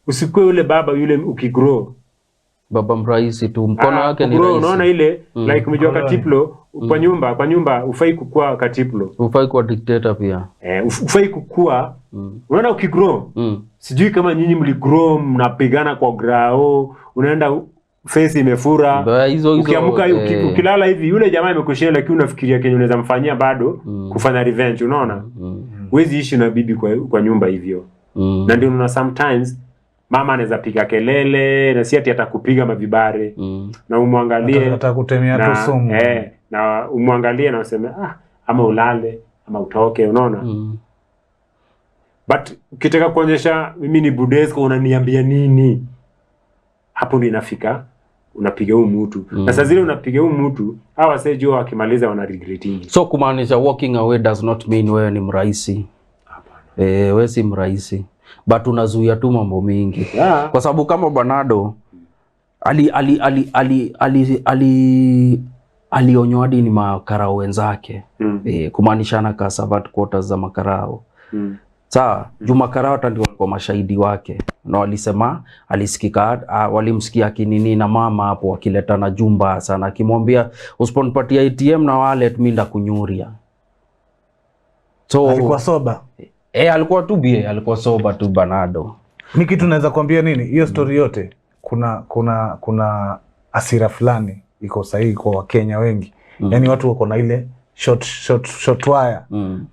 [SPEAKER 3] usikue ule baba yule ukigrow
[SPEAKER 1] baba mraisi tu mkono wake ni rahisi.
[SPEAKER 3] Unaona ile like umejua katiplo kwa nyumba ufai kukua katiplo.
[SPEAKER 1] Ufai kuwa dictator pia.
[SPEAKER 3] Ufai kukua. Unaona ukigrow. Sijui kama nyinyi mligrow mnapigana kwa grao, unaenda face imefura. Ukiamuka ukilala hivi yule jamaa amekushia lakini unafikiria kenye unaweza mfanyia bado kufanya revenge, unaona? Huwezi ishi na bibi kwa nyumba hivyo. Na ndio unaona sometimes mama anaweza piga kelele na si ati atakupiga mavibare na umwangalie
[SPEAKER 2] atakutemea tu sumu
[SPEAKER 3] na umwangalie na useme ama ulale ama utoke, unaona? But ukitaka kuonyesha mimi ni Budesco unaniambia nini, hapo ndio inafika unapiga huyu mtu. Na saa zile unapiga huyu mtu hawa sasa jua wakimaliza wana regretting.
[SPEAKER 1] So kumaanisha walking away does not mean wewe ni mraisi. Hapana. Wewe si mraisi. But unazuia tu mambo mingi. Kwa sababu kama Bernardo alionywa hadi ni makarao wenzake. Kumaanisha na ka servant quarters za makarao. Sawa, Juma Karao hata ndio kwa mashahidi wake. Na walisema alisikika walimsikia kinini na mama hapo wakileta na jumba sana akimwambia usiponipatia ATM na wallet mimi ndakunyuria. So
[SPEAKER 2] alikuwa soba.
[SPEAKER 1] Alikuwa soba tu Bernardo.
[SPEAKER 2] Mimi kitu naweza kuambia nini? Hiyo story yote kuna hasira fulani iko sahihi kwa Wakenya wengi. Yaani watu wako na ile short wire.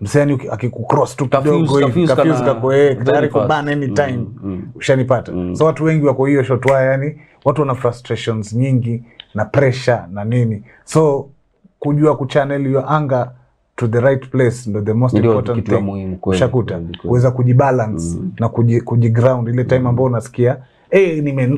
[SPEAKER 2] Mseni akikucross tu kidogo hivi kafuse kwa tayari kuban anytime. Ushanipata. So watu wengi wako hiyo short wire, yani watu wana frustrations nyingi na pressure na nini. So kujua kuchannel your anger to the right place ndo the most important thing. Ushakuta uweza kujibalance na kujiground ile time ambayo unasikia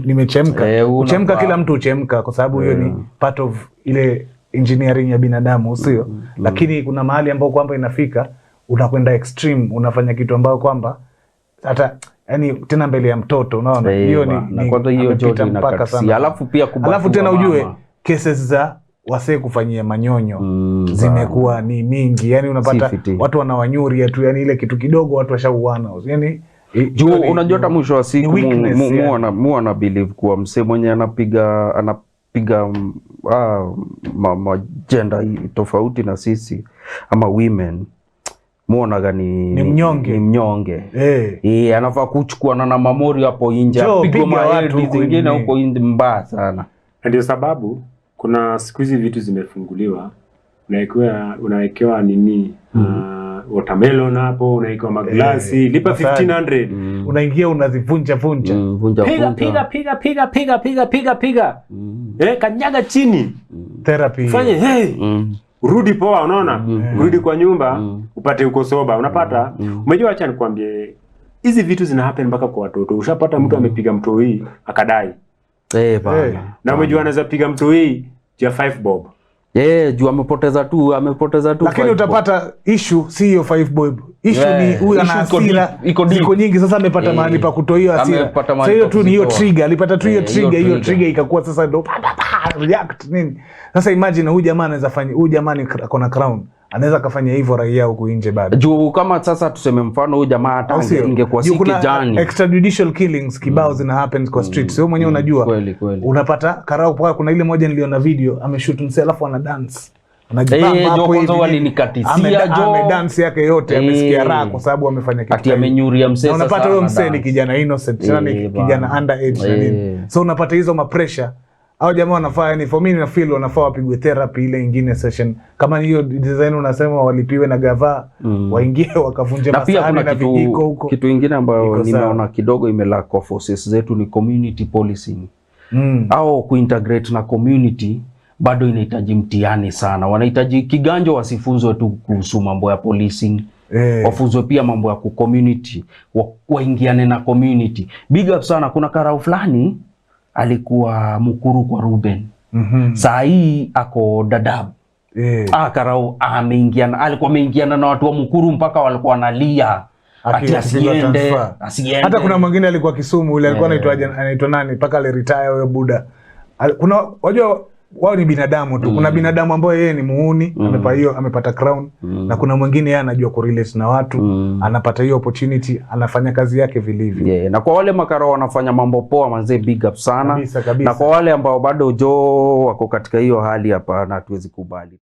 [SPEAKER 2] nimechemka. Uchemka kila mtu uchemka kwa sababu hiyo ni part of ile engineering ya binadamu, sio? Lakini kuna mahali ambao kwamba inafika unakwenda extreme, unafanya kitu ambao kwamba hata yani tena mbele ya mtoto, unaona? Hiyo ni
[SPEAKER 1] kwanza hiyo joto inakatisia.
[SPEAKER 2] Alafu tena ujue cases za wasee kufanyia manyonyo zimekuwa ni mingi. Yani unapata watu wanawanyuria tu, yani ile kitu kidogo watu washauana. Yani
[SPEAKER 1] unajua hata mwisho wa siku muona believe kuwa msee mwenye anapiga gender tofauti na sisi ama women muona gani ni mnyonge. Anafaa kuchukua na memori hapo nje apigwe maeldi zingine huko nje mbaya sana.
[SPEAKER 3] Ndio sababu kuna siku hizi vitu zimefunguliwa unawekewa nini? Watermelon hapo, unawekewa maglasi, lipa 1500.
[SPEAKER 2] Unaingia unazivunja vunja.
[SPEAKER 3] Piga. Kanyaga chini.
[SPEAKER 2] Therapy.
[SPEAKER 3] Fanye urudi poa, unaona? Urudi kwa nyumba, upate uko soba, unapata? Umejua, acha nikwambie, hizi vitu zina happen mpaka kwa watoto. Ushapata mtu amepiga mtoi akadai.
[SPEAKER 1] Bana.
[SPEAKER 3] Na umejua anaweza piga mtoi ya 5 bob.
[SPEAKER 1] Juu amepoteza tu.
[SPEAKER 2] Lakini utapata issue si hiyo 5 bob. Issue ni huyu ana hasira iko nyingi, sasa amepata mahali pa kutoa hiyo hasira. Sasa hiyo tu ni hiyo trigger, alipata tu hiyo trigger ikakuwa sasa ndo react nini. Sasa imagine huyu jamaa anaweza fanya, huyu jamaa ako na crown, anaweza kafanya hivyo raia huko nje bado. Juu
[SPEAKER 1] kama sasa tuseme mfano huyu jamaa hata ingekuwa si kijani.
[SPEAKER 2] Extrajudicial killings kibao zina happen kwa street. Sio mwenyewe unajua.
[SPEAKER 1] Kweli.
[SPEAKER 2] Unapata karau kwa kuna ile moja niliona video ameshoot mse alafu ana dance. Anajipamba hapo hivi. Ame dance yake yote amesikia raha kwa sababu amefanya kitu.
[SPEAKER 1] Ati amenyuria mse sasa.
[SPEAKER 2] Unapata huyo mse ni kijana innocent, tena ni kijana underage na nini. So unapata hizo ma pressure. Hao jamaa wanafaa, yani for me na feel wanafaa wapigwe therapy ile nyingine session. Kama hiyo design unasema walipiwe na gava, waingie wakavunje masahani na vijiko huko.
[SPEAKER 1] Kitu kingine ambayo nimeona kidogo imelack kwa forces zetu ni community policing. Au kuintegrate na community bado inahitaji mtihani sana. Wanahitaji kiganjo, wasifunzwe tu kuhusu mambo ya policing. Wafunzwe pia mambo ya community, waingiane na community. Big up sana, kuna karau fulani alikuwa Mukuru kwa Ruben. Saa hii ako Dadaab. Karau alikuwa ameingiana na watu wa Mukuru mpaka walikuwa wanalia ati asiende.
[SPEAKER 2] Hata kuna mwingine alikuwa Kisumu, ule alikuwa anaitwa nani mpaka ali retire huyo Buda. Kuna wajua wao ni binadamu tu. Kuna binadamu ambaye yeye ni muuni, amepata crown, na kuna mwingine yeye anajua kurelate na watu, anapata hiyo opportunity, anafanya kazi yake vilivyo.
[SPEAKER 1] Na kwa wale makarao wanafanya mambo poa, manze big up sana.
[SPEAKER 2] Kabisa.
[SPEAKER 1] Na kwa wale ambao bado wako katika hiyo hali, hapa na hatuwezi kubali.